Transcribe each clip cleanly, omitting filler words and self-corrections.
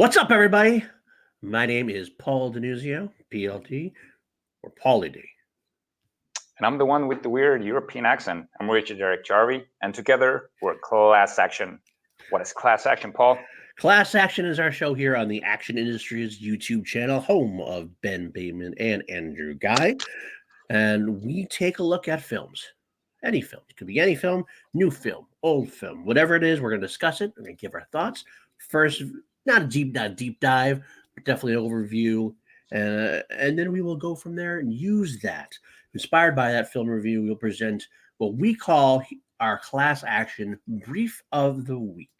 What's up, everybody? My name is Paul DiNuzzo, PLD, or Paulie D. And I'm the one with the weird European accent. I'm Richard-Erik Jarvi, and together we're Class Action. What is Class Action, Paul? Class Action is our show here on the Action Industries YouTube channel, home of Ben Bateman and Andrew Guy. And we take a look at films. Any film. It could be any film, new film, old film, whatever it is, we're going to discuss it. We're going to give our thoughts. First, not a deep dive, but definitely an overview. And then we will go from there and use that. Inspired by that film review, we'll present what we call our Class Action Brief of the Week.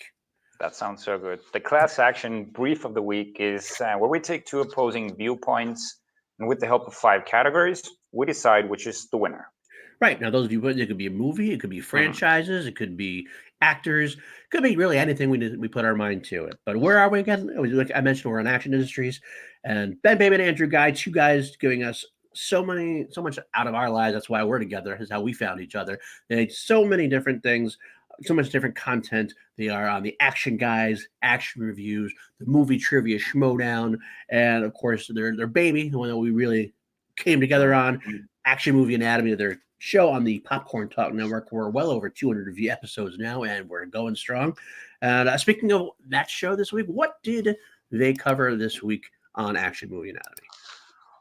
That sounds so good. The Class Action Brief of the Week is where we take two opposing viewpoints, and with the help of 5 categories, we decide which is the winner. Right. Now, those viewpoints, it could be a movie, it could be franchises, it could be actors, it could be really anything we put our mind to it. But where are we again? Like I mentioned, we're on Action Industries, and Ben Bateman and Andrew Guy, two guys giving us so much out of our lives. That's why we're together, is how we found each other. They made so many different things, so much different content. They are on the Action Guys, Action Reviews, the Movie Trivia Schmodown, and of course their baby, the one that we really came together on, Action Movie Anatomy, their show on the Popcorn Talk Network. We're well over 200 episodes now, and we're going strong. And speaking of that show this week, what did they cover this week on Action Movie Anatomy?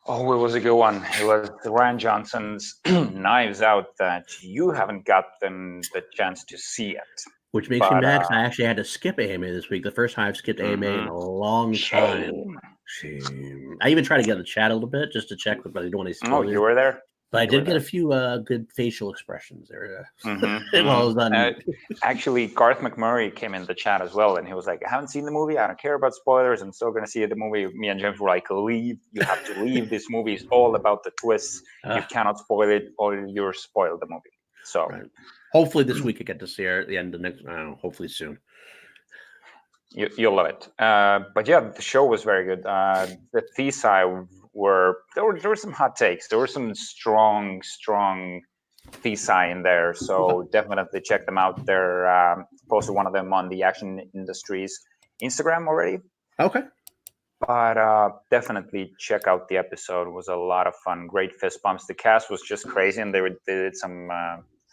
Oh, it was a good one. It was Ryan Johnson's Knives Out that you haven't gotten the chance to see yet. Which makes me mad, because I actually had to skip AMA this week. The first time I've skipped AMA in a long time. Shame. I even tried to get in the chat a little bit just to check, but I don't want to spoil it. You were there? But I did get a few good facial expressions there. Actually, Garth McMurray came in the chat as well, and he was like, I haven't seen the movie. I don't care about spoilers. I'm still going to see the movie. Me and James were like, leave. You have to leave. This movie is all about the twists. You cannot spoil it, or you'll spoil the movie. So hopefully this week I get to see her at the end of next. I don't know, hopefully soon. You'll love it. But yeah, the show was very good. The thesis there were some hot takes. There were some strong thesis in there. So definitely check them out. They're posted one of them on the Action Industries Instagram already. Okay. But definitely check out the episode. It was a lot of fun. Great fist bumps. The cast was just crazy, and they did some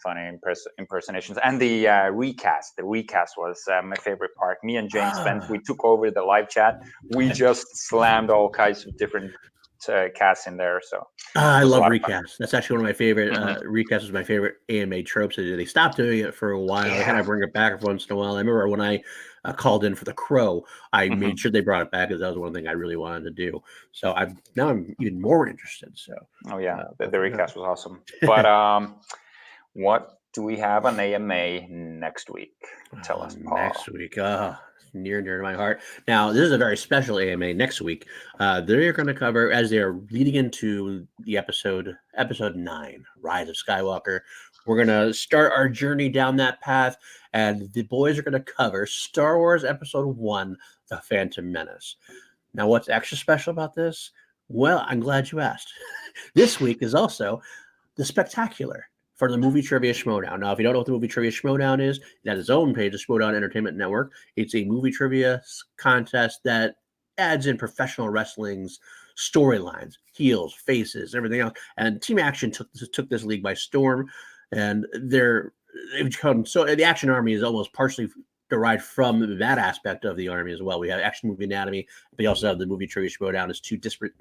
funny impersonations. And the recast. The recast was my favorite part. Me and James Spence, we took over the live chat. We just slammed all kinds of different casts in there. So I love recasts. That's actually one of my favorite. Recast is my favorite AMA tropes. They stopped doing it for a while. They kind of bring it back every once in a while. I remember when I called in for The Crow, I made sure they brought it back, because that was one thing I really wanted to do. So I'm even more interested. So the recast was awesome. But what do we have on AMA next week? Tell us, Paul. Next week, near and dear to my heart. Now, this is a very special AMA next week. They're going to cover, as they're leading into the episode 9, Rise of Skywalker. We're going to start our journey down that path, and the boys are going to cover Star Wars Episode 1, The Phantom Menace. Now, what's extra special about this? Well, I'm glad you asked. This week is also the Spectacular for the Movie Trivia Schmodown. Now, if you don't know what the Movie Trivia Schmodown is, it has its own page, the Schmodown Entertainment Network. It's a movie trivia contest that adds in professional wrestling's storylines, heels, faces, everything else. And Team Action took this league by storm, and they've become so. The Action Army is almost partially derived from that aspect of the Army as well. We have Action Movie Anatomy, but we also have the Movie Trivia Schmodown as two disparate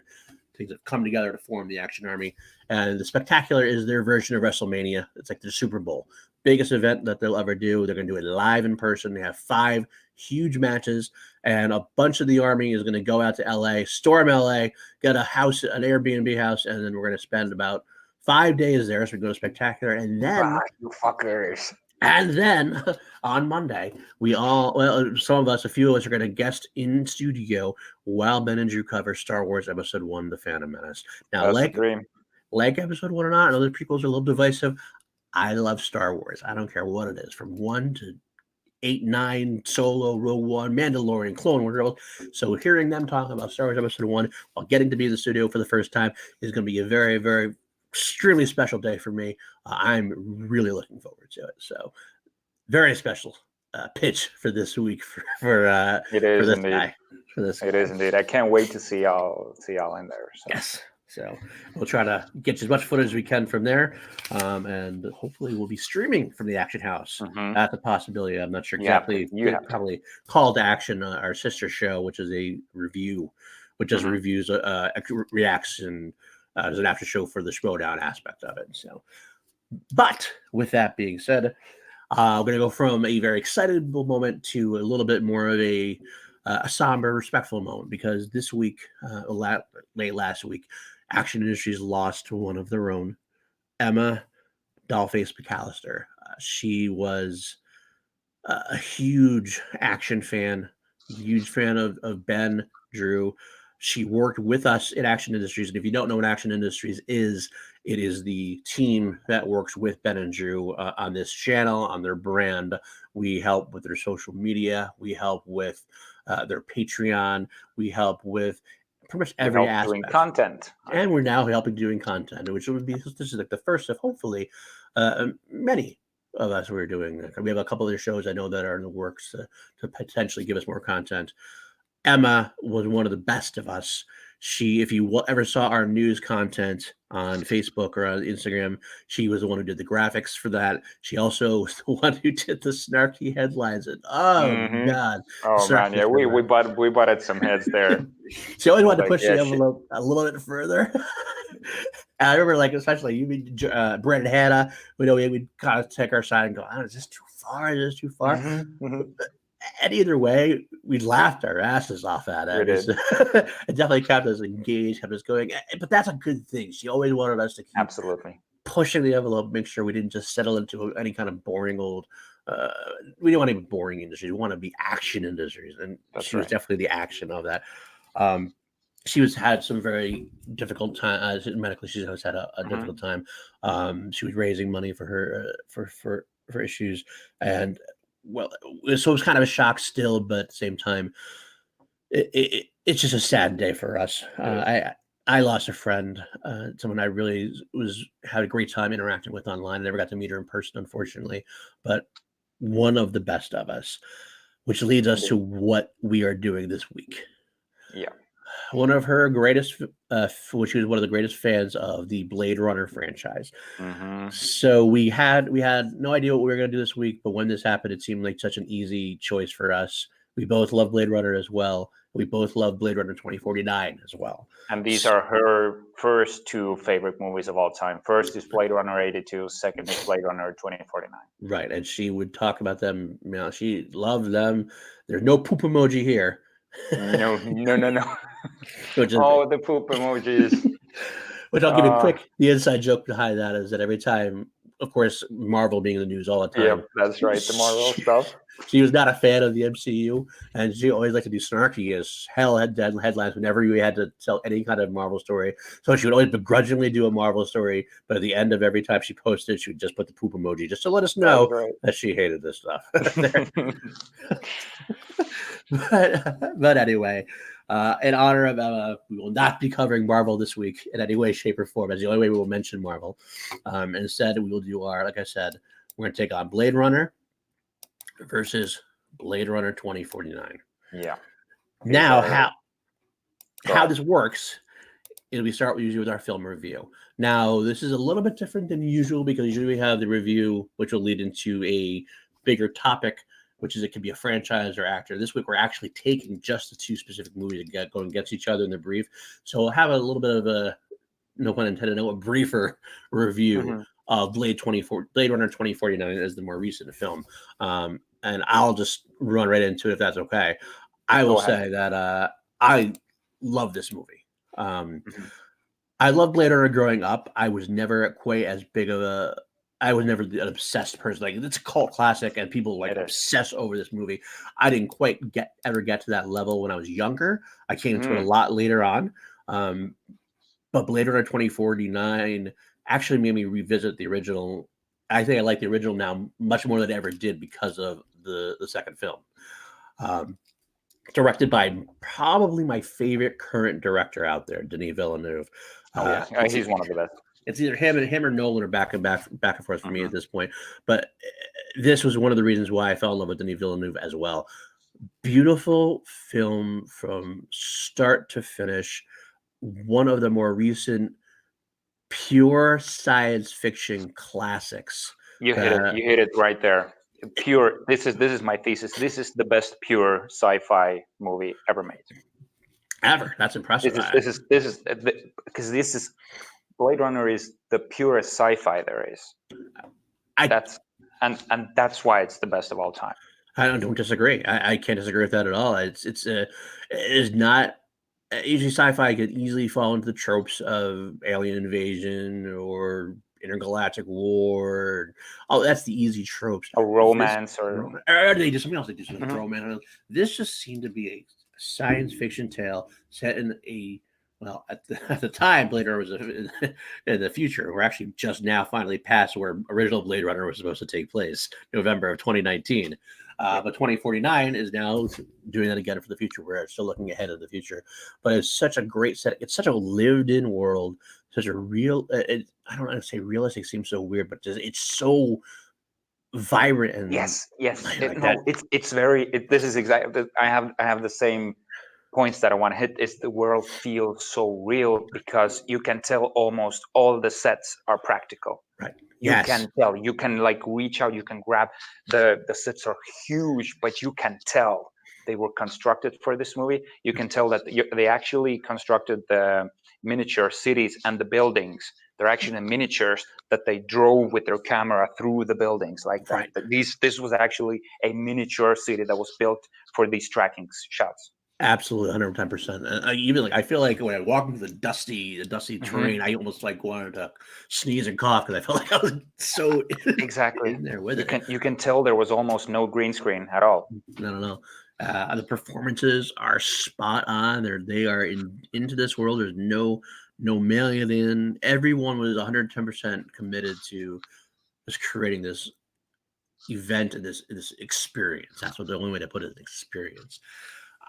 things that come together to form the Action Army. And the Spectacular is their version of WrestleMania. It's like the Super Bowl. Biggest event that they'll ever do. They're going to do it live in person. They have 5 huge matches, and a bunch of the Army is going to go out to LA, storm LA, get a house, an Airbnb house, and then we're going to spend about 5 days there. So we go to Spectacular, and then you fuckers. And then on Monday, a few of us are going to guest in studio while Ben and Drew cover Star Wars Episode 1, The Phantom Menace. Now, like Episode 1 or not, and other prequels are a little divisive. I love Star Wars. I don't care what it is, from 1 to 8, 9, Solo, Rogue One, Mandalorian, Clone Wars. So hearing them talk about Star Wars Episode 1 while getting to be in the studio for the first time is going to be a very, very extremely special day for me. I'm really looking forward to it. So very special pitch for this week for It is this indeed. guy. It is indeed. I can't wait to see y'all in there. So. Yes. So we'll try to get as much footage as we can from there, and hopefully we'll be streaming from the Action House. That's a possibility. I'm not sure exactly. Probably Call to Action, our sister show, which is a review, which just reviews, reacts, and as an after show for the Schmodown aspect of it. So, but with that being said, we're going to go from a very excitable moment to a little bit more of a somber, respectful moment, because this week, late last week, Action Industries lost one of their own, Emma Dollface McAllister. She was a huge action fan, huge fan of Ben, Drew. She worked with us at Action Industries. And if you don't know what Action Industries is, it is the team that works with Ben and Drew on this channel, on their brand. We help with their social media. We help with their Patreon. We help with pretty much every aspect. Doing content. And we're now helping doing content, which would be, this is like the first of hopefully many of us we're doing. We have a couple other shows I know that are in the works to potentially give us more content. Emma was one of the best of us. She, if you ever saw our news content on Facebook or on Instagram, she was the one who did the graphics for that. She also was the one who did the snarky headlines. And God, oh man, yeah, we butted some heads there. She always wanted to push the envelope a little bit further. And I remember, like, especially you, Brett and Hannah, we'd kind of take our side and go, "Oh, is this too far? Is this too far?" And either way, we laughed our asses off at it. It definitely kept us engaged, kept us going. But that's a good thing. She always wanted us to keep pushing the envelope, make sure we didn't just settle into any kind of boring old. We didn't want to be boring industries. We want to be action industries, and she was definitely the action of that. She had some very difficult time medically. She's always had a difficult time. She was raising money for her for issues, and so it was kind of a shock still, but at the same time, it's just a sad day for us. I lost a friend, someone I really had a great time interacting with online. I never got to meet her in person, unfortunately, but one of the best of us, which leads us to what we are doing this week. Yeah. One of her greatest, which she was one of the greatest fans of the Blade Runner franchise. So we had no idea what we were going to do this week, but when this happened, it seemed like such an easy choice for us. We both love Blade Runner as well. We both love Blade Runner 2049 as well. And these are her first two favorite movies of all time. First is Blade Runner 82. Second is Blade Runner 2049. Right, and she would talk about them. She loved them. There's no poop emoji here. No. The poop emojis. Which I'll give you quick. The inside joke behind that is that every time, of course, Marvel being in the news all the time. Yeah, that's right. The Marvel stuff. She was not a fan of the MCU, and she always liked to do snarky as hell headlines whenever we had to tell any kind of Marvel story. So she would always begrudgingly do a Marvel story, but at the end of every time she posted, she would just put the poop emoji just to let us know that she hated this stuff. But anyway, in honor of Emma, we will not be covering Marvel this week in any way, shape, or form. That's the only way we will mention Marvel. Instead, we will do like I said, we're going to take on Blade Runner versus Blade Runner 2049. Yeah. Now, how this works is we start usually with our film review. Now, this is a little bit different than usual because usually we have the review, which will lead into a bigger topic, which is it could be a franchise or actor. This week, we're actually taking just the two specific movies that go against each other in the brief. So we'll have a little bit of a, no pun intended, a briefer review of Blade Runner 2049 as the more recent film. And I'll just run right into it if that's okay. I will say that I love this movie. I love Blade Runner growing up. I was never quite as big of I was never an obsessed person. Like, it's a cult classic and people obsess over this movie. I didn't quite ever get to that level when I was younger. I came to it a lot later on. But Blade Runner 2049 actually made me revisit the original. I think I like the original now much more than I ever did because of the second film. Directed by probably my favorite current director out there, Denis Villeneuve. He's one of the best. It's either him or Nolan are back and forth for me at this point. But this was one of the reasons why I fell in love with Denis Villeneuve as well. Beautiful film from start to finish. One of the more recent pure science fiction classics. You hit it. You hit it right there. Pure. This is my thesis. This is the best pure sci-fi movie ever made. Ever. That's impressive. Because this is Blade Runner is the purest sci-fi there is. That's why it's the best of all time. I don't disagree. I can't disagree with that at all. It is not. Usually sci-fi could easily fall into the tropes of alien invasion or intergalactic war. Oh, that's the easy tropes. A romance or they do something else. They do something romance. This just seemed to be a science fiction tale set in a at the time Blade Runner was in the future. We're actually just now finally past where original Blade Runner was supposed to take place, November of 2019. But 2049 is now doing that again for the future. We're still looking ahead of the future, but it's such a great set. It's such a lived-in world, such a real. I don't want to say realistic seems so weird, but it's so vibrant and yes. It's very. This is exactly. I have the same points that I want to hit. Is the world feels so real because you can tell almost all the sets are practical. Right. You can tell. You can like reach out. You can grab the sets are huge, but you can tell they were constructed for this movie. You can tell that they actually constructed the miniature cities and the buildings. They're actually miniatures that they drove with their camera through the buildings like that. Right. This was actually a miniature city that was built for these tracking shots. Absolutely, 110%. Even like I feel like when I walk into the dusty terrain, I almost like wanted to sneeze and cough because I felt like I was so exactly in there with it. You can tell there was almost no green screen at all. No. The performances are spot on. They are into this world. There's no mailing it in. Everyone was 110% committed to just creating this event and this experience. That's what the only way to put it is experience.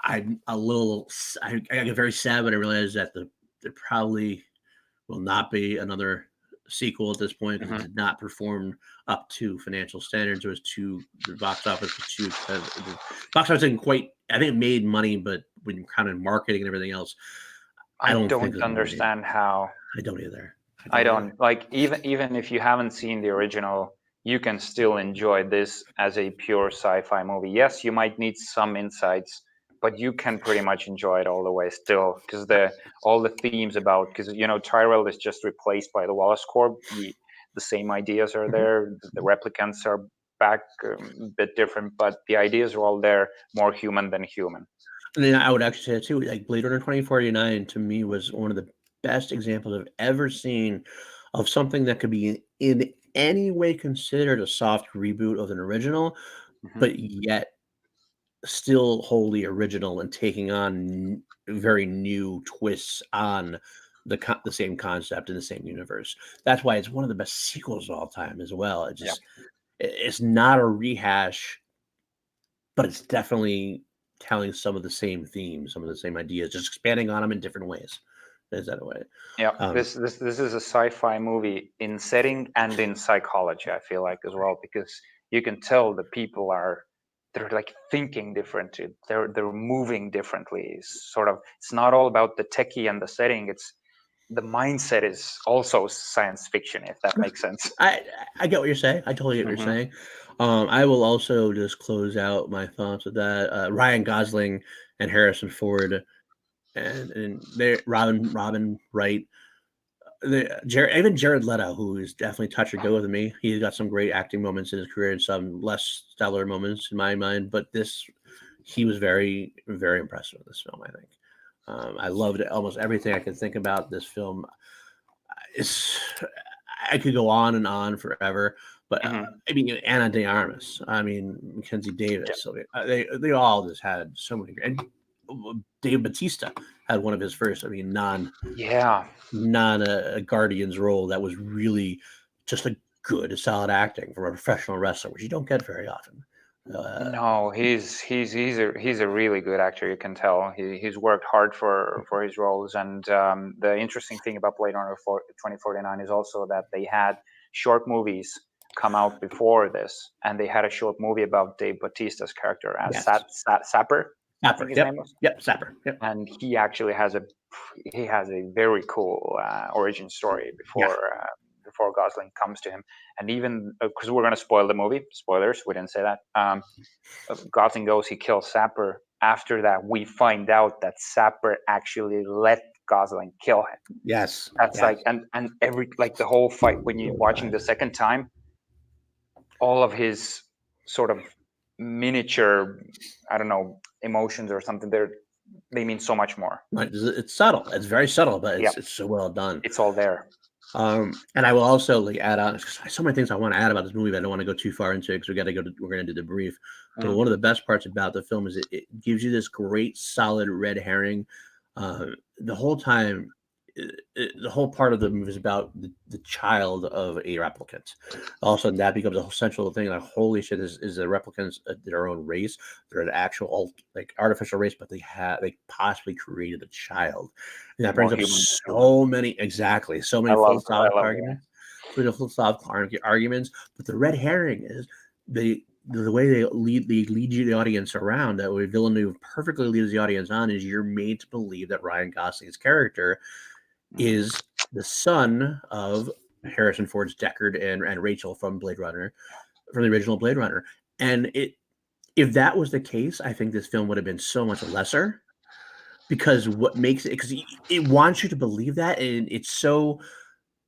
I'm a little. I get very sad when I realize that there probably will not be another sequel at this point because it did not perform up to financial standards. It was too the box office was too. The box office didn't quite. I think it made money, but when kind of marketing and everything else, I don't understand how. I don't either. I don't like even if you haven't seen the original, you can still enjoy this as a pure sci-fi movie. Yes, you might need some insights, but you can pretty much enjoy it all the way still because all the themes about because Tyrell is just replaced by the Wallace Corp. The same ideas are there. The replicants are back a bit different, but the ideas are all there, more human than human. And then I would actually say too, like Blade Runner 2049 to me was one of the best examples I've ever seen of something that could be in any way considered a soft reboot of an original, but yet still wholly original and taking on very new twists on the same concept in the same universe. That's why it's one of the best sequels of all time as well. It's not a rehash, but it's definitely telling some of the same themes, some of the same ideas, just expanding on them in different ways. Is that a way? Yeah, this is a sci-fi movie in setting and in psychology, I feel like as well, because you can tell the people they're like thinking differently. They're moving differently. It's not all about the techie and the setting. It's the mindset is also science fiction, if that makes sense. I get what you're saying. I totally get what you're saying. I will also just close out my thoughts with that. Ryan Gosling and Harrison Ford and they Robin Wright. Even Jared Leto, who is definitely touch or go with me. He's got some great acting moments in his career and some less stellar moments in my mind. But he was very, very impressive with this film, I think. I loved almost everything I could think about this film. I could go on and on forever, but I mean, Ana de Armas, Mackenzie Davis. Yeah. So they all just had so many. And Dave Bautista had one of his first, non Guardians role that was really just a good, solid acting from a professional wrestler, which you don't get very often. No, he's a really good actor. You can tell he's worked hard for his roles. And the interesting thing about Blade Runner 2049 is also that they had short movies come out before this, and they had a short movie about Dave Bautista's character as Sapper. I think his name was. Yep, Sapper. Yep. And he actually has a very cool origin story before Gosling comes to him. And even because we're going to spoil the movie, spoilers, we didn't say that. Gosling goes, he kills Sapper. After that, we find out that Sapper actually let Gosling kill him. Yes, that's like and every like the whole fight when you're watching the second time, all of his sort of miniature, I don't know, emotions or something, they mean so much more. Right. It's subtle. It's very subtle, but it's so well done. It's all there. And I will also add on so many things I want to add about this movie, but I don't want to go too far into it because we're going to do the brief. But one of the best parts about the film is it gives you this great solid red herring. The whole time, the whole part of the movie is about the child of a replicant. Also, that becomes a central thing. Like, holy shit, is the replicants their own race? They're an actual artificial race, but they possibly created a child. And that brings up so many philosophical arguments. Arguments, but the red herring is the way they lead you the audience around. That way Villeneuve perfectly leads the audience on is you're made to believe that Ryan Gosling's character is the son of Harrison Ford's Deckard and Rachel from Blade Runner, from the original Blade Runner. And if that was the case, I think this film would have been so much lesser, because what makes it, because it wants you to believe that, and it's so,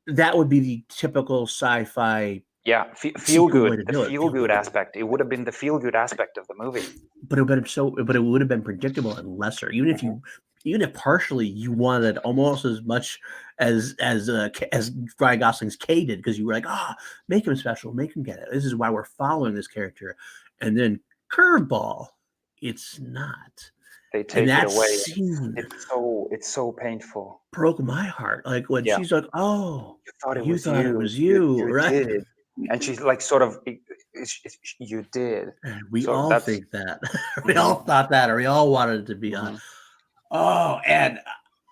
that would be the typical sci-fi. Yeah, feel good. The feel good aspect. It would have been the feel good aspect of the movie. But it would have been predictable and lesser. Even if partially you wanted almost as much as Ryan Gosling's Kay did, because you were like, make him special, make him get it. This is why we're following this character. And then curveball, it's not. They take it away. Scene, it's so painful. Broke my heart. Like when she's like, "Oh, you thought it was you, right?" Did. And she's like, sort of, you did. And we all think that. We all thought that, or we all wanted it to be on. Oh, and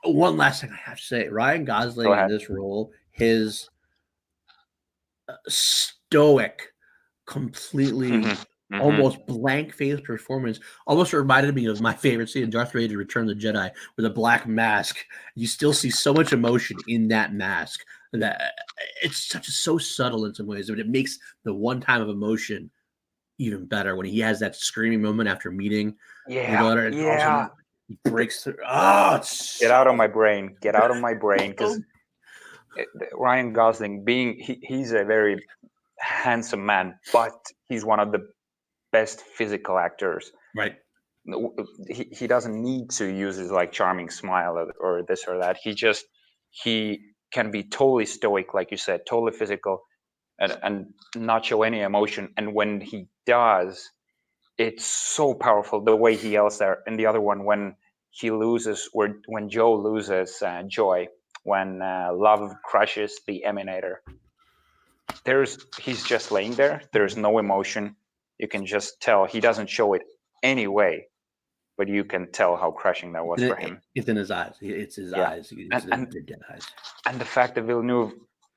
one last thing I have to say: Ryan Gosling in this role, his stoic, completely. Almost blank-faced performance almost reminded me of my favorite scene in Darth Vader: Return of the Jedi, with a black mask. You still see so much emotion in that mask that it's so subtle in some ways, but it makes the one time of emotion even better when he has that screaming moment after meeting the daughter. Also, he breaks through. Get out of my brain! Get out of my brain! Because Ryan Gosling, he's a very handsome man, but he's one of the best physical actors. Right. He doesn't need to use his charming smile or this or that. He can be totally stoic, like you said, totally physical, and not show any emotion. And when he does, it's so powerful. The way he yells there. And the other one, when he loses, when Joe loses joy, when love crushes the Emanator, he's just laying there. There's no emotion. You can just tell he doesn't show it anyway, but you can tell how crushing that was for him. It's in his eyes. It's his eyes. And the fact that Villeneuve,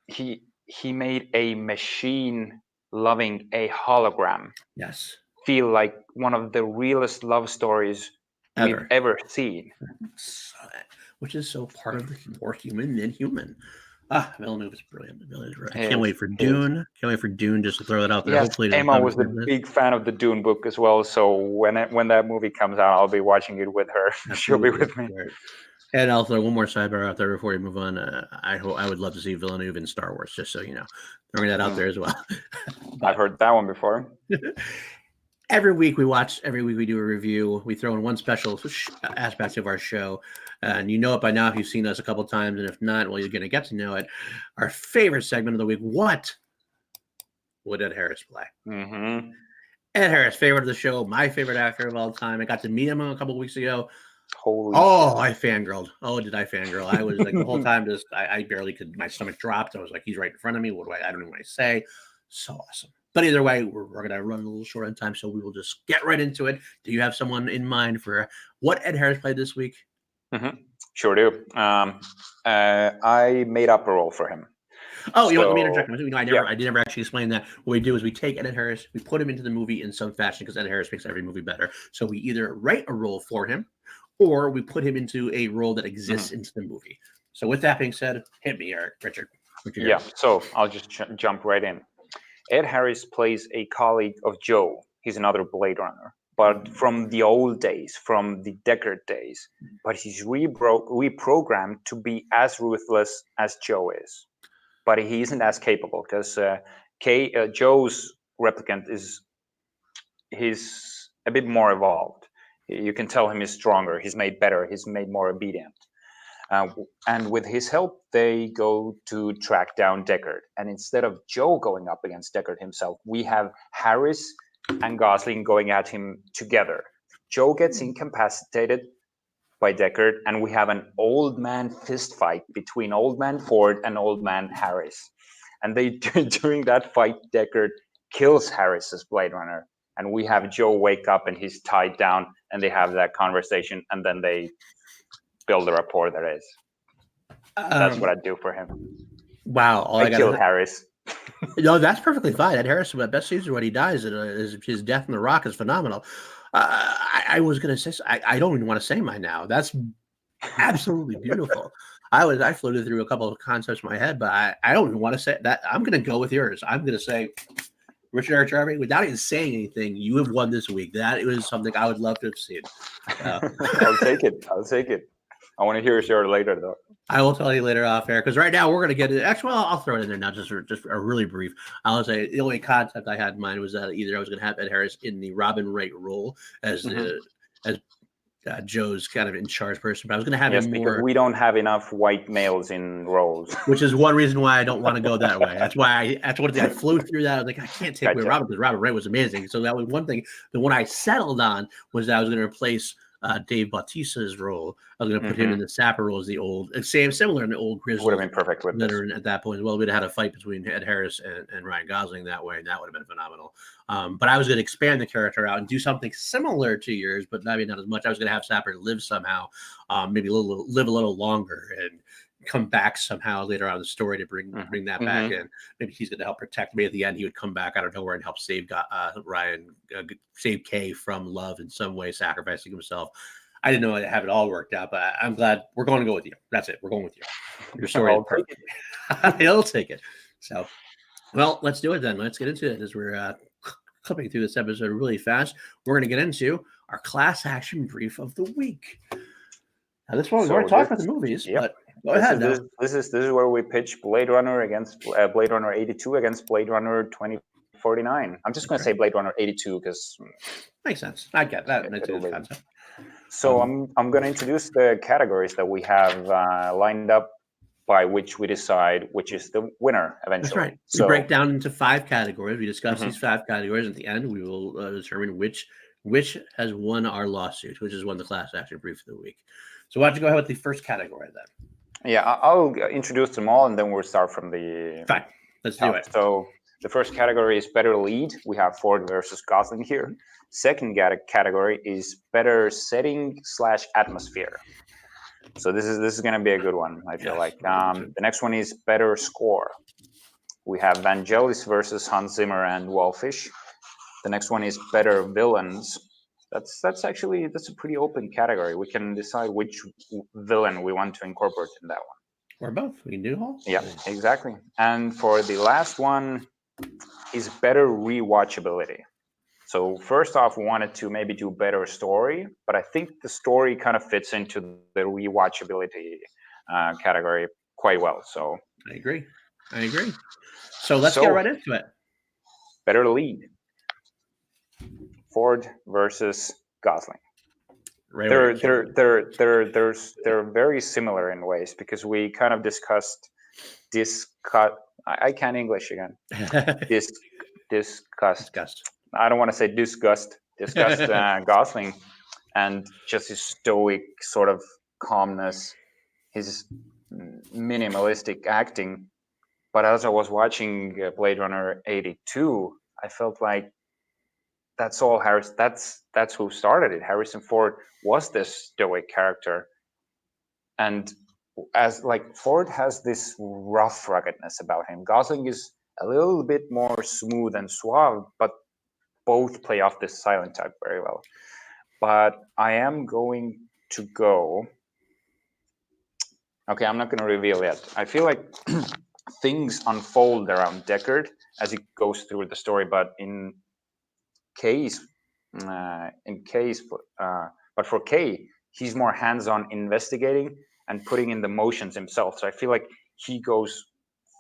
he made a machine loving a hologram. Yes. Feel like one of the realest love stories we've ever seen. Which is so part of the more human than human. Villeneuve is brilliant. I can't wait for Dune. Can't wait for Dune, just to throw it out there. Yes, hopefully, Emma was a big fan of the Dune book as well. So when that movie comes out, I'll be watching it with her. She'll be with me. And I'll throw one more sidebar out there before we move on. I would love to see Villeneuve in Star Wars, just so you know. Throwing that out there as well. I've heard that one before. Every week we do a review. We throw in one special aspect of our show. And you know it by now if you've seen us a couple times. And if not, well, you're going to get to know it. Our favorite segment of the week. What would Ed Harris play? Ed Harris, favorite of the show. My favorite actor of all time. I got to meet him a couple of weeks ago. I fangirled. Oh, did I fangirl? I was like the whole time I barely could. My stomach dropped. I was like, he's right in front of me. I don't know what I say. So awesome. But either way, we're going to run a little short on time, so we will just get right into it. Do you have someone in mind for what Ed Harris played this week? Sure do. I made up a role for him. Oh, you know what? Let me interject. I never actually explained that. What we do is we take Ed Harris, we put him into the movie in some fashion because Ed Harris makes every movie better. So we either write a role for him, or we put him into a role that exists into the movie. So with that being said, hit me, Richard. Yeah. So I'll just jump right in. Ed Harris plays a colleague of Joe. He's another Blade Runner, but from the old days, from the Deckard days. But he's reprogrammed to be as ruthless as Joe is. But he isn't as capable because Joe's replicant he's a bit more evolved. You can tell him he's stronger. He's made better. He's made more obedient. And with his help, they go to track down Deckard. And instead of Joe going up against Deckard himself, we have Harris and Gosling going at him together. Joe gets incapacitated by Deckard, and we have an old man fist fight between old man Ford and old man Harris. And during that fight, Deckard kills Harris as Blade Runner. And we have Joe wake up and he's tied down, and they have that conversation, and then they build the rapport there is. That's what I'd do for him. Wow. I killed Harris. No, that's perfectly fine. Ed Harris, the best season when he dies, his death in the Rock is phenomenal. I was going to say, I don't even want to say mine now. That's absolutely beautiful. I floated through a couple of concepts in my head, but I don't even want to say that. I'm going to go with yours. I'm going to say, Richard-Erik Jarvi, without even saying anything, you have won this week. That was something I would love to have seen. I'll take it. I want to hear your later, though. I will tell you later off air, because right now we're going to get it. Actually, I'll throw it in there now, just a really brief. I'll say the only concept I had in mind was that either I was going to have Ed Harris in the Robin Wright role as Joe's kind of in charge person, but I was going to have him more. Because we don't have enough white males in roles, which is one reason why I don't want to go that way. That's why I flew through that. I was like, I can't take away Robin, because Robin Wright was amazing. So that was one thing. The one I settled on was that I was going to replace Dave Bautista's role. I was going to put him in the Sapper role as the old, similar in the old Grizzly. Would have been perfect with this. At that point as well. We'd have had a fight between Ed Harris and Ryan Gosling that way, and that would have been phenomenal. But I was going to expand the character out and do something similar to yours, but maybe not as much. I was going to have Sapper live somehow, maybe live a little longer and come back somehow later on in the story to bring that back in. Maybe he's going to help protect me at the end. He would come back out of nowhere and help save Ryan, save Kay from Love in some way, sacrificing himself. I didn't know I have it all worked out, but I'm glad we're going to go with you. That's it. We're going with you. Your story is perfect. He'll take it. So, well, let's do it then. Let's get into it as we're clipping through this episode really fast. We're going to get into our class action brief of the week. Now, this one, we're going to talk about the movies, but go ahead. This is where we pitch Blade Runner against Blade Runner 82 against Blade Runner 2049. I'm just going to say Blade Runner 82 because makes sense. I get that. That's a good concept. So I'm going to introduce the categories that we have lined up by which we decide which is the winner eventually. That's right. So we break down into 5 categories. We discuss these 5 categories. At the end, we will determine which has won our lawsuit, which has won the class action brief of the week. So why don't you go ahead with the first category then? Yeah, I'll introduce them all, and then we'll start from the... Fine. Let's do it. So the first category is better lead. We have Ford versus Gosling here. Second category is better setting / atmosphere. So this is going to be a good one, I feel like. The next one is better score. We have Vangelis versus Hans Zimmer and Wallfish. The next one is better villains. That's a pretty open category. We can decide which villain we want to incorporate in that one. Or both. We can do all. Yeah, exactly. And for the last one is better rewatchability. So first off, we wanted to maybe do better story, but I think the story kind of fits into the rewatchability category quite well. So I agree. So let's get right into it. Better lead. Ford versus Gosling. They're very similar in ways because we kind of discussed I can't English again. Discussed. I don't want to say discussed Gosling and just his stoic sort of calmness, his minimalistic acting. But as I was watching Blade Runner 82, I felt like that's all Harris. That's who started it. Harrison Ford was this stoic character, and as like Ford has this rough ruggedness about him. Gosling is a little bit more smooth and suave, but both play off this silent type very well. But I am going to go. Okay, I'm not going to reveal yet. I feel like things unfold around Deckard as he goes through the story, but Kay's, but for Kay, he's more hands-on investigating and putting in the motions himself. So I feel like he goes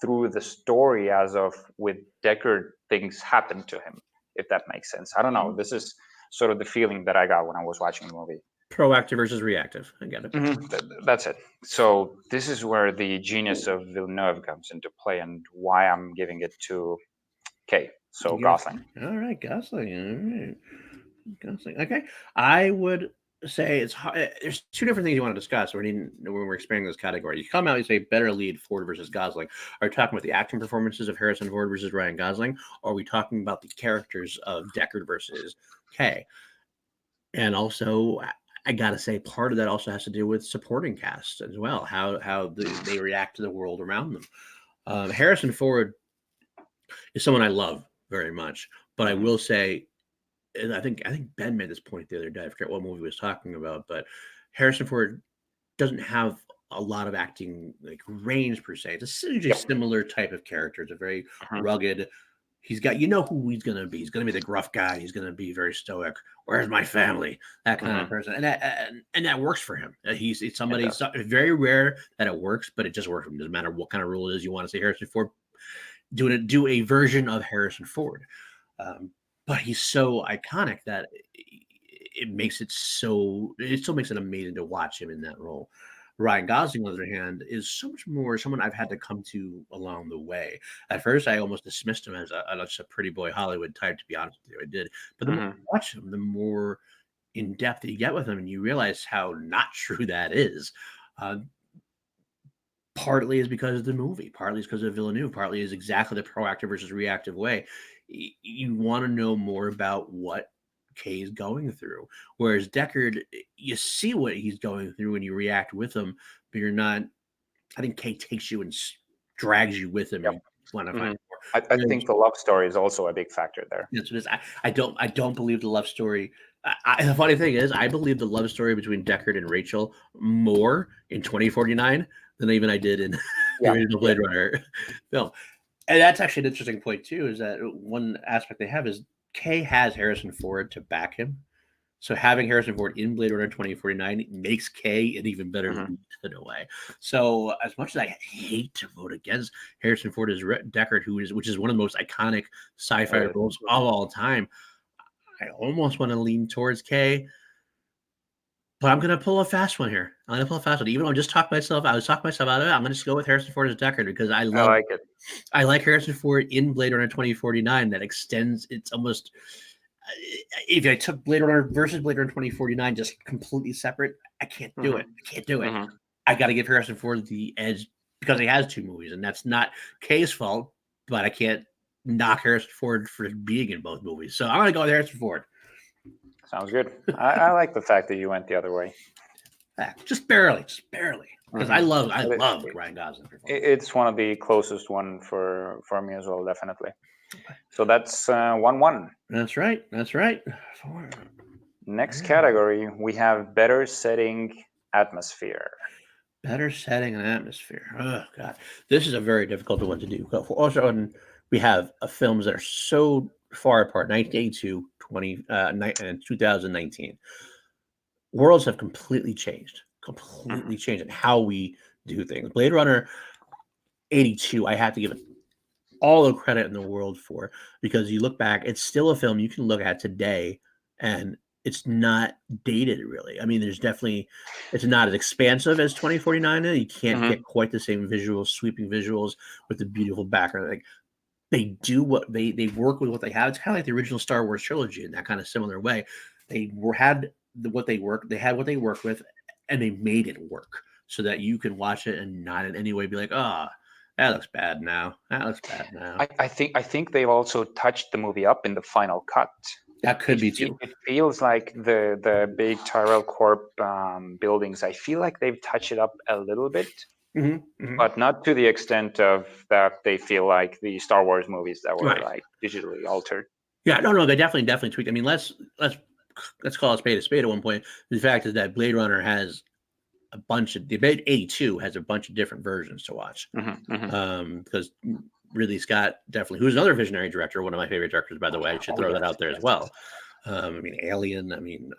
through the story as of with Deckard, things happen to him, if that makes sense. I don't know. This is sort of the feeling that I got when I was watching the movie. Proactive versus reactive. I get it. That's it. So this is where the genius of Villeneuve comes into play, and why I'm giving it to Kay. So Gosling. All right, Gosling. All right, Gosling. Okay, I would say it's hard. There's two different things you want to discuss when we're expanding this category. You come out, you say better lead Ford versus Gosling. Are we talking about the acting performances of Harrison Ford versus Ryan Gosling? Or are we talking about the characters of Deckard versus Kay? And also, I gotta say, part of that also has to do with supporting cast as well. How they react to the world around them. Harrison Ford is someone I love very much, but I will say, and I think Ben made this point the other day. I forget what movie he was talking about, but Harrison Ford doesn't have a lot of acting like range per se. It's a similar type of character. It's a very rugged. He's got, who he's going to be. He's going to be the gruff guy. He's going to be very stoic. Where's my family? That kind of person, and that works for him. It's somebody. It's very rare that it works, but it just works for him. Doesn't matter what kind of role it is you want to say Harrison Ford. Do a version of Harrison Ford, but he's so iconic that it still makes it amazing to watch him in that role. Ryan Gosling, on the other hand, is so much more someone I've had to come to along the way. At first, I almost dismissed him as just a pretty boy Hollywood type, to be honest with you. I did. But the more you watch him, the more in depth that you get with him, and you realize how not true that is. Partly is because of the movie, partly is because of Villeneuve, partly is exactly the proactive versus reactive way. You want to know more about what Kay is going through. Whereas Deckard, you see what he's going through and you react with him, but you're not. I think Kay takes you and drags you with him. And you want to find more. I think the love story is also a big factor there. That's what it is. I don't believe the love story. The funny thing is, I believe the love story between Deckard and Rachel more in 2049 than even I did in the original Blade Runner film. And that's actually an interesting point too. Is that one aspect they have is Kay has Harrison Ford to back him. So having Harrison Ford in Blade Runner 2049 makes Kay an even better lead in a way. So as much as I hate to vote against Harrison Ford as Deckard, which is one of the most iconic sci-fi roles of all time, I almost want to lean towards Kay. But I'm going to pull a fast one here. I'm going to pull a fast one. Even though I was talking myself out of it, I'm going to just go with Harrison Ford as Deckard because I like it. I like Harrison Ford in Blade Runner 2049 that extends. It's almost, if I took Blade Runner versus Blade Runner 2049 just completely separate, I can't do it. I can't do it. I got to give Harrison Ford the edge because he has two movies, and that's not Kay's fault, but I can't knock Harrison Ford for being in both movies. So I'm going to go with Harrison Ford. Sounds good. I like the fact that you went the other way. Just barely. Because I love Ryan Gosling. It's one of the closest one for me as well, definitely. So that's 1-1. That's right. Next category, we have better setting atmosphere. Better setting and atmosphere. Oh God, this is a very difficult one to do. Also, we have films that are so far apart: 1982, and 2019. Worlds have completely changed in how we do things. Blade Runner 82, I have to give it all the credit in the world for, because you look back, it's still a film you can look at today and it's not dated really. I mean, it's not as expansive as 2049. You can't get quite the same sweeping visuals with the beautiful background. Like they do what they work with what they have. It's kind of like the original Star Wars trilogy in that kind of similar way. They had what they worked with, and they made it work so that you can watch it and not in any way be like, That looks bad now. That looks bad now. I think they've also touched the movie up in the final cut. That could be too. It feels like the big Tyrell Corp buildings. I feel like they've touched it up a little bit, but not to the extent of that they feel like the Star Wars movies that were like digitally altered. Yeah, no, they definitely tweaked. I mean, let's call a spade at one point. The fact is that Blade Runner has a bunch of, the 82 has a bunch of different versions to watch. Because Ridley Scott definitely, who's another visionary director, one of my favorite directors, by the way, I should throw that out there as well. I mean, Alien, I mean,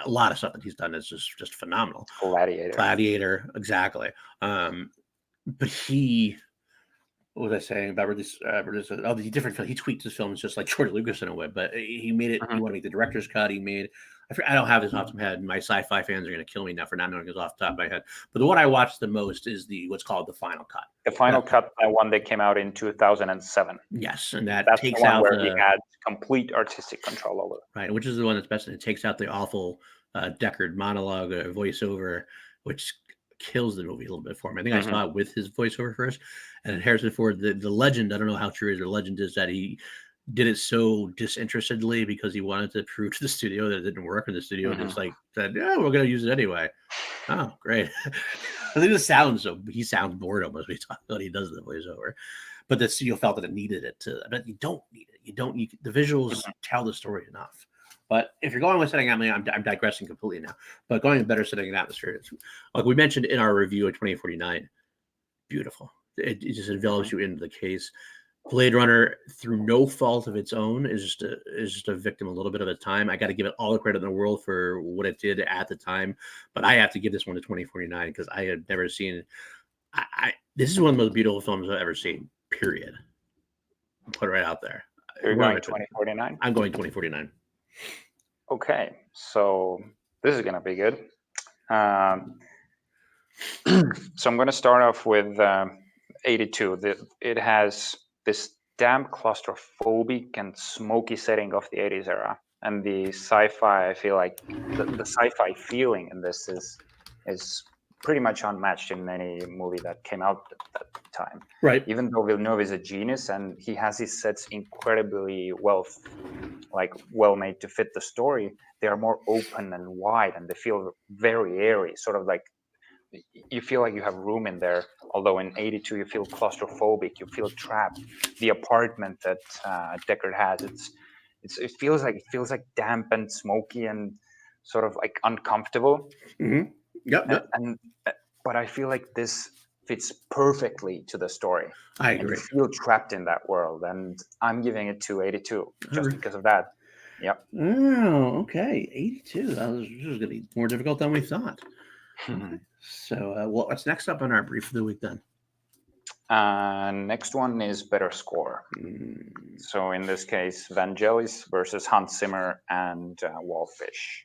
a lot of stuff that he's done is just phenomenal. Gladiator, exactly. But he, what was I saying about Ridley? The different film. He tweaked his films just like George Lucas in a way, but he made it. He wanted to make the director's cut. He made. I don't have this off the top of my head. My sci-fi fans are going to kill me now for not knowing this off the top of my head. But the one I watched the most is what's called the final cut. The final cut, that one that came out in 2007. Yes, and that's takes the one out where he had complete artistic control over. Right, which is the one that's best. And it takes out the awful Deckard monologue voiceover, which kills the movie a little bit for me. I think I saw it with his voiceover first, and Harrison Ford. The legend, I don't know how true it is. The legend is that he did it so disinterestedly because he wanted to prove to the studio that it didn't work, and the studio just like said, "Yeah, we're going to use it anyway." Oh, great! I think he sounds bored almost when he does the voiceover, but the studio felt that it needed it to. But you don't need it. The visuals tell the story enough. But if you're going with setting atmosphere, I'm digressing completely now. But going with better setting and atmosphere, like we mentioned in our review of 2049, beautiful. It just envelops you into the case. Blade Runner, through no fault of its own, is just a victim a little bit of its time. I got to give it all the credit in the world for what it did at the time, but I have to give this one to 2049 because I had never seen. This is one of the most beautiful films I've ever seen. Period. I'll put it right out there. You're going 2049. I'm going 2049. Okay, so this is gonna be good. So I'm gonna start off with 82. It has this damn claustrophobic and smoky setting of the 80s era, and the sci-fi. I feel like the sci-fi feeling in this is pretty much unmatched in any movie that came out at that time. Right. Even though Villeneuve is a genius and he has his sets incredibly well made to fit the story, they are more open and wide, and they feel very airy, sort of like you feel like you have room in there. Although in 82 you feel claustrophobic, you feel trapped. The apartment that Deckard has, it feels like damp and smoky and sort of like uncomfortable. Yep. But I feel like this fits perfectly to the story. I agree. And you feel trapped in that world, and I'm giving it to 82 just because of that. Yep. Oh, okay. 82. This was going to be more difficult than we thought. So, what's next up on our brief of the week then? Next one is better score. So in this case, Vangelis versus Hans Zimmer and Wallfish.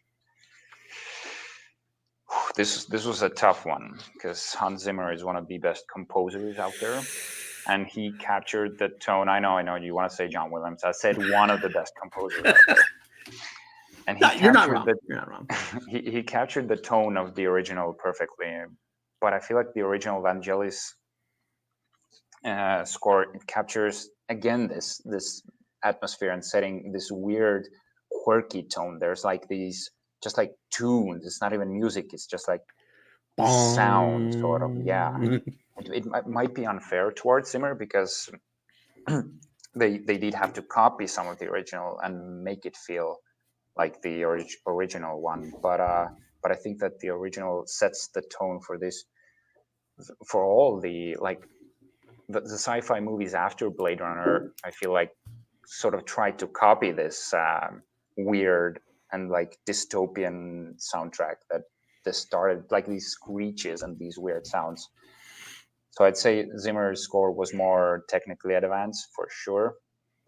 This was a tough one because Hans Zimmer is one of the best composers out there, and he captured the tone. I know. You want to say John Williams? I said one of the best composers out there. And you're not wrong. You're not wrong. He captured the tone of the original perfectly, but I feel like the original Vangelis score captures again this atmosphere and setting, this weird, quirky tone. There's like these just like tunes. It's not even music. It's just like sound, sort of. Yeah, it might be unfair towards Zimmer because they did have to copy some of the original and make it feel like the original one, but I think that the original sets the tone for this, for all the sci-fi movies after Blade Runner. I feel like sort of tried to copy this weird and like dystopian soundtrack that this started, like these screeches and these weird sounds. So I'd say Zimmer's score was more technically advanced for sure,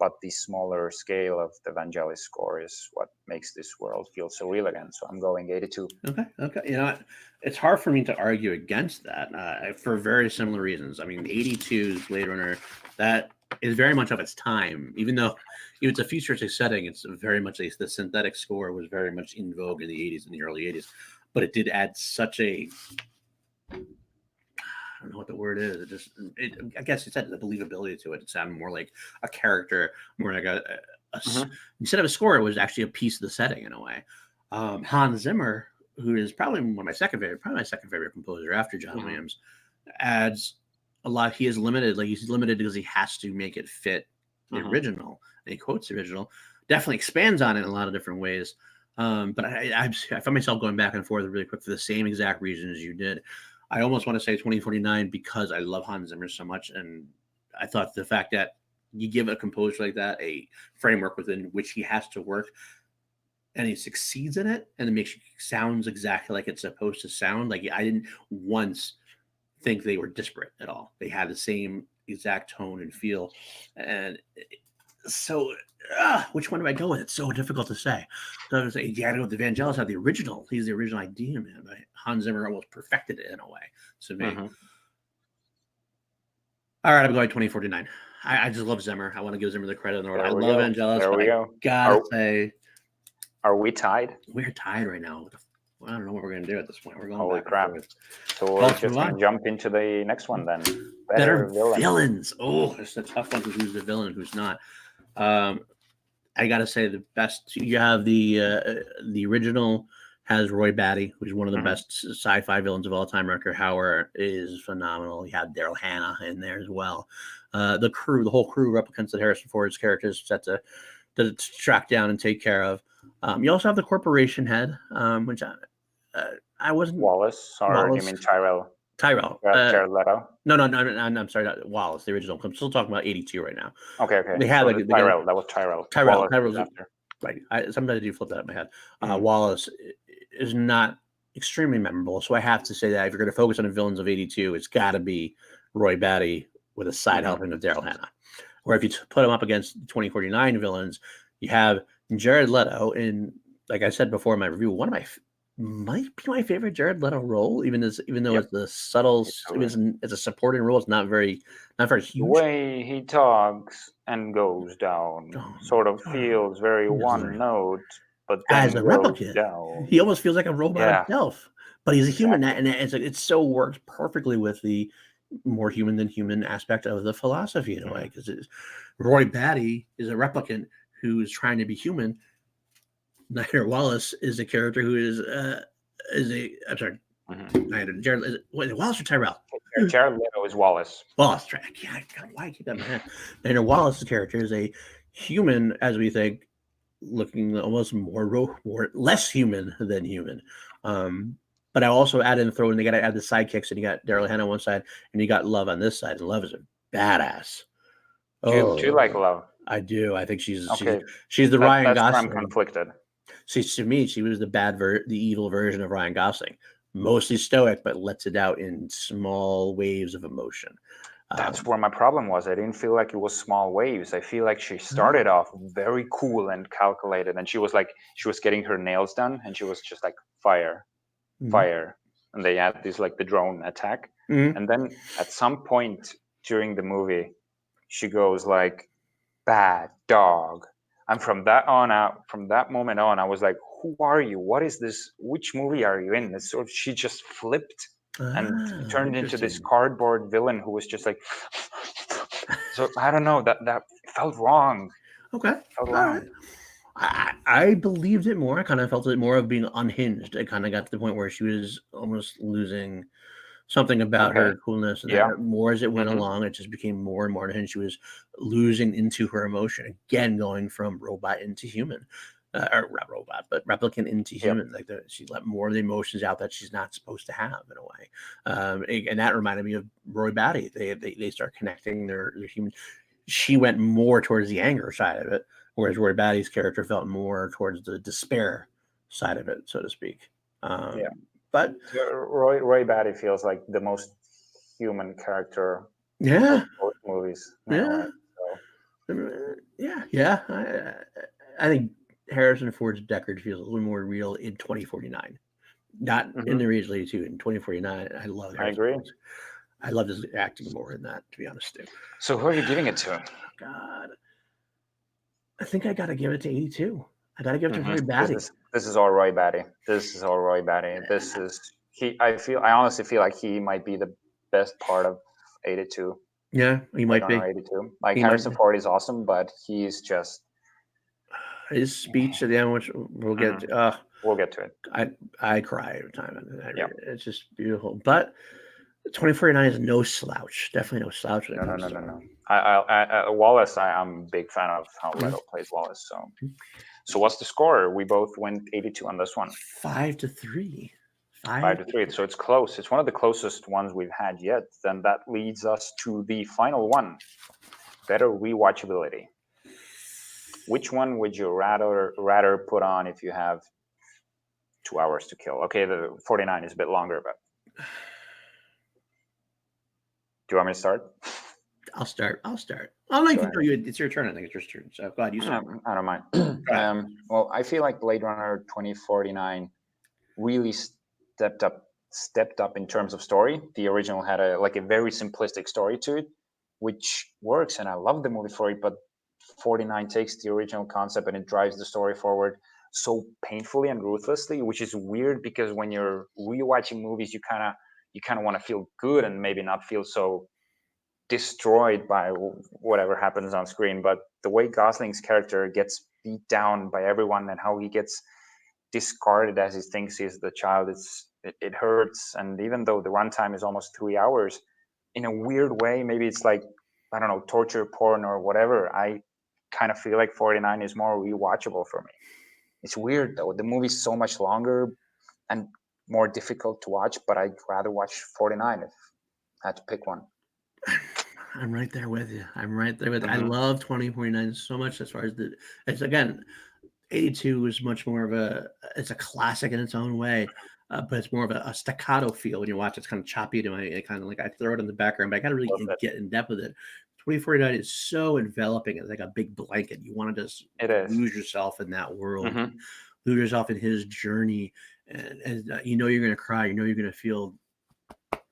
but the smaller scale of the Vangelis score is what makes this world feel so real again. So I'm going 82. Okay. You know, it's hard for me to argue against that for very similar reasons. I mean, 82's Blade Runner, that is very much of its time. Even though it's a futuristic setting, it's very much the synthetic score was very much in vogue in the 80s and the early 80s. But it did add such a don't know what the word is. I guess it said the believability to it. It sounded more like a character, more like Mhm. instead of a score, it was actually a piece of the setting in a way. Hans Zimmer, who is probably my second favorite composer after John Mhm. Williams, adds a lot. He is limited, like he's limited because he has to make it fit the Mhm. original, and he quotes the original. Definitely expands on it in a lot of different ways. But I find myself going back and forth really quick for the same exact reasons you did. I almost want to say 2049 because I love Hans Zimmer so much, and I thought the fact that you give a composer like that a framework within which he has to work, and he succeeds in it, and it makes it sounds exactly like it's supposed to sound. Like I didn't once think they were disparate at all. They had the same exact tone and feel, and so which one do I go with? It's so difficult to say. So I would say you got to go with the Vangelis. Have the original. He's the original idea man. But Hans Zimmer almost perfected it in a way to me. Mhm. All right, I'm going 2049. I just love Zimmer. I want to give Zimmer the credit in the world. I There we love go. Vangelis, There but we I go. gotta say Are we tied? we're tied right now. I don't know what we're gonna do at this point. We're going Holy back crap! and forth. So we're Let's just move gonna on. jump into the next one then. Better Villain. villains. Oh, it's a tough one. Who's the villain? Who's not? I gotta say the best. You have the original has Roy Batty, who's one of the Mhm. best sci-fi villains of all time. Rutger Hauer is phenomenal. You have Daryl Hannah in there as well. The whole crew replicants that Harrison Ford's character is set to track down and take care of. You also have the corporation head, which I wasn't Wallace, or you Wallace mean Tyrell? Tyrell. Jared Leto. No, I'm sorry, not Wallace, the original. I'm still talking about 82 right now. Okay. They had So like the Tyrell. That was Tyrell. Tyrell. Wallace was Tyrell's after. right. Sometimes I do flip that in my head. Mhm. Wallace is not extremely memorable, so I have to say that if you're going to focus on the villains of '82, it's got to be Roy Batty with a side Mhm. helping of Daryl Hannah. Or if you put him up against 2049 villains, you have Jared Leto in, like I said before in my review, one of my might be my favorite Jared Leto role, even though Yep. it's the subtle, Totally. it's a supporting role. It's not very The huge. way he talks and goes down sort of feels very one note, but As then a goes replicant, down. he almost feels like a robot Yeah. himself, but he's a human, Exactly. and it so works perfectly with the more human than human aspect of the philosophy in a way. Because Roy Batty is a replicant who is trying to be human. Niger Wallace is a character who is a. I'm sorry, Mhm. Jared. Wait, Wallace or Tyrell? Jared Leto is Wallace. Wallace. Why I keep that in my head? Niger Wallace's character is a human, as we think, looking almost more less human than human. But I also add in throw in, they got to add the sidekicks, and you got Daryl Hannah on one side, and you got Love on this side, and Love is a badass. Do you like Oh, Love? I do. I think she's Okay, the Ryan that's where I'm Gosling. conflicted. See, to me, she was the evil version of Ryan Gosling. Mostly stoic, but lets it out in small waves of emotion. That's where my problem was. I didn't feel like it was small waves. I feel like she started off very cool and calculated, and she was getting her nails done, and she was just like fire, fire, and they had this like the drone attack, and then at some point during the movie, she goes like, "Bad dog," and from that moment on, I was like, "Who are you? What is this? Which movie are you in?" It's sort of, she just flipped and turned into this cardboard villain who was just like. So I don't know, that felt wrong. Okay, Felt all wrong. right. I believed it more. I kind of felt it more of being unhinged. It kind of got to the point where she was almost losing something about Okay. her coolness, and Yeah. that more as it went along, it just became more and more unhinged. She was losing into her emotion again, going from robot into human. Or not robot, but replicant into Yep. human. Like she let more of the emotions out that she's not supposed to have in a way. And that reminded me of Roy Batty. They start connecting their human. She went more towards the anger side of it, whereas Roy Batty's character felt more towards the despair side of it, so to speak. Yeah. But Roy Batty feels like the most human character yeah, of both movies. yeah, I think Harrison Ford's Deckard feels a little more real in 2049, not in the original 82. In 2049, I love Harrison. I agree. Ford's. I love his acting more in that, to be honest, too. So who are you giving it to? God, I think I got to give it to 82. I got to give it to Roy Batty. This is all Roy Batty. This is all Roy Batty. This is I honestly feel like he might be the best part of 82. Yeah, he Blade might be. Runner 82. Like He might Harrison be. Ford is awesome, but he's just. His speech at the end, which we'll get to, we'll get to it. I cry every time. Yeah. It's just beautiful. But 2049 is no slouch. Definitely no slouch. No. I Wallace, I'm a big fan of how Leto plays Wallace. So what's the score? We both went 82 on this one. 5-3. 5-3. So it's close. It's one of the closest ones we've had yet. Then that leads us to the final one. Better rewatchability. Which one would you rather put on if you have 2 hours to kill? Okay, the 49 is a bit longer, but do you want me to start? I'll start. I'll let you know. It's your turn. I think it's your turn. So go ahead. You start. I don't mind. Well, I feel like Blade Runner 2049 really stepped up in terms of story. The original had a very simplistic story to it, which works, and I love the movie for it. But 49 takes the original concept and it drives the story forward so painfully and ruthlessly, which is weird because when you're rewatching movies, you kind of want to feel good and maybe not feel so destroyed by whatever happens on screen. But the way Gosling's character gets beat down by everyone and how he gets discarded as he thinks he's the child, it hurts. And even though the runtime is almost 3 hours, in a weird way, maybe it's like, I don't know, torture porn or whatever, I kind of feel like 49 is more rewatchable for me. It's weird though. The movie's so much longer and more difficult to watch, but I'd rather watch 49 if I had to pick one. I'm right there with you. I love 2049 so much as far as it's again, 82 is much more of it's a classic in its own way, but it's more of a staccato feel when you watch it. It's kind of choppy to me. Kind of like I throw it in the background, but I got to really get in depth with it. 2049 is so enveloping. It's like a big blanket. You want to just lose yourself in that world, lose yourself in his journey, and you know you're going to cry. You know you're going to feel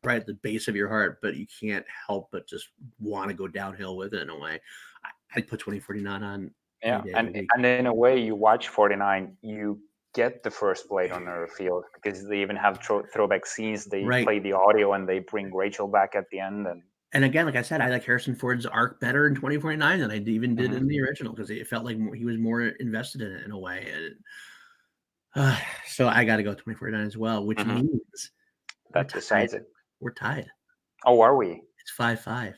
right at the base of your heart, but you can't help but just want to go downhill with it in a way. I'd put 2049 on. Yeah, and in a way, you watch 49, you get the first Blade Runner feel because they even have throwback scenes. They play the audio and they bring Rachel back at the end. And again, like I said, I like Harrison Ford's arc better in 2049 than I even did in the original because it felt like he was more invested in it in a way. And so I got to go 2049 as well, which means that decides it. We're tied. Oh, are we? It's 5-5.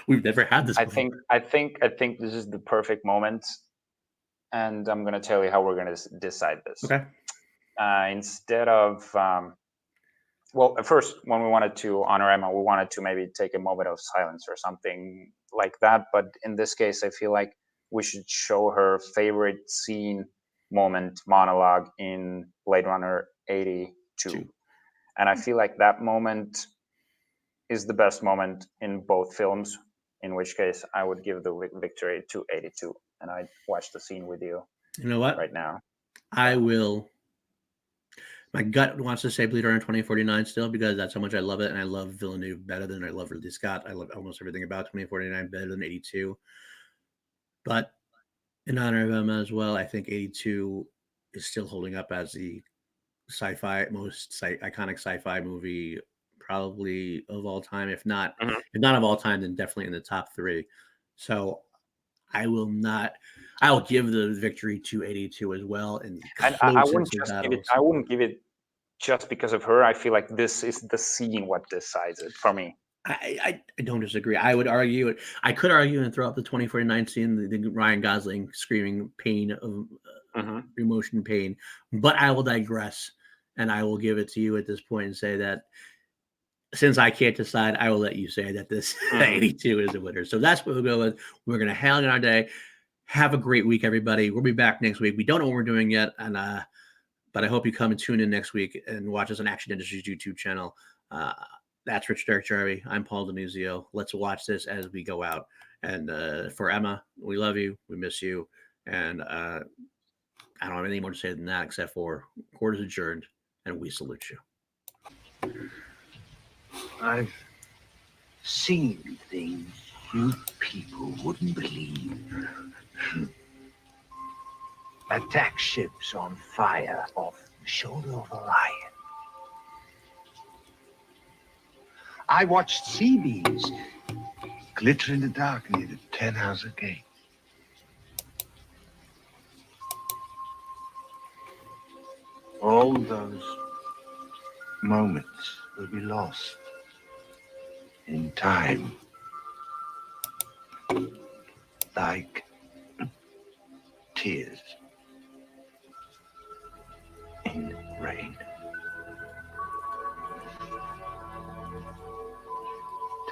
We've never had this before. I think this is the perfect moment, and I'm going to tell you how we're going to decide this. Okay. Instead of well, at first, when we wanted to honor Emma, we wanted to maybe take a moment of silence or something like that. But in this case, I feel like we should show her favorite scene, moment, monologue in Blade Runner 82. And I feel like that moment is the best moment in both films, in which case I would give the victory to 82. And I'd watch the scene with you. You know what? Right now. I will. My gut wants to say Blade Runner 2049 still because that's how much I love it. And I love Villeneuve better than I love Ridley Scott. I love almost everything about 2049 better than 82. But in honor of Emma as well, I think 82 is still holding up as the most iconic sci-fi movie probably of all time. If not of all time, then definitely in the top 3. So I will give the victory to 82 as well. And I wouldn't give it just because of her. I feel like this is the scene what decides it for me. I don't disagree. I would argue it. I could argue and throw up the 2049 scene, the Ryan Gosling screaming pain of emotion, pain. But I will digress, and I will give it to you at this point and say that since I can't decide, I will let you say that this 82 is a winner. So that's what we'll go with. We're going to hang on our day. Have a great week, everybody. We'll be back next week. We don't know what we're doing yet, and but I hope you come and tune in next week and watch us on Action Industries YouTube channel. That's Richard-Erik Jarvi. I'm Paul DiNuzzo. Let's watch this as we go out. And for Emma, we love you. We miss you. And I don't have anything more to say than that except for court is adjourned, and we salute you. I've seen things you people wouldn't believe. Attack ships on fire off the shoulder of Orion. I watched sea beams glitter in the dark near the 10-house gate. All those moments will be lost in time, like tears in rain.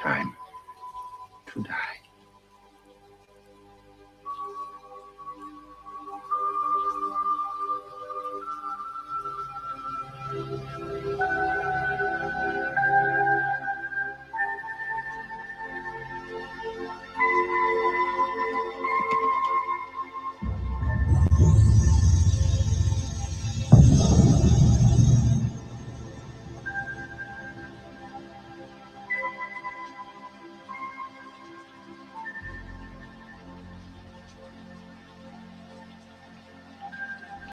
Time.